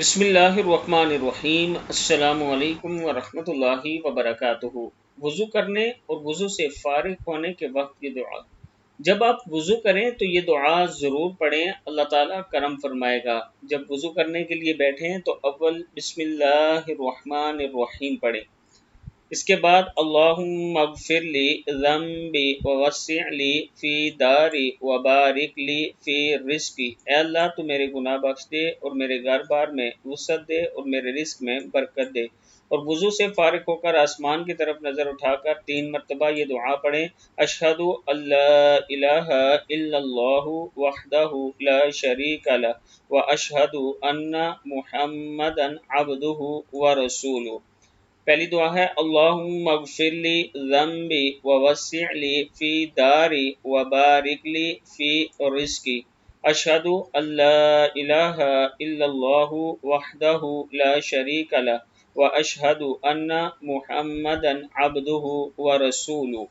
بسم اللہ الرحمن الرحیم۔ السلام علیکم ورحمۃ اللہ وبرکاتہ۔ وضو کرنے اور وضو سے فارغ ہونے کے وقت یہ دعا، جب آپ وضو کریں تو یہ دعا ضرور پڑھیں، اللہ تعالیٰ کرم فرمائے گا۔ جب وضو کرنے کے لیے بیٹھیں تو اول بسم اللہ الرحمن الرحیم پڑھیں، اس کے بعد اللہم اغفر لی ذنبی ووسع لی فی داری وبارک لی فی رزقی، اے اللہ تو میرے گناہ بخش دے اور میرے گھر بار میں وسعت دے اور میرے رزق میں برکت دے۔ اور وضو سے فارغ ہو کر آسمان کی طرف نظر اٹھا کر 3 مرتبہ یہ دعا پڑھیں، اشہد ان لا الہ الا اللہ وحدہ لا شریک لہ واشہد ان محمدا عبدہ ورسولہ۔ پہلی دعا ہے اللہم اغفر لی ذنبی ووسع لی فی داری وبارک لی فی رزقی، اشہد ان لا الہ الا اللہ وحدہ لا شریک لہ واشہد ان محمدا عبدہ ورسولہ۔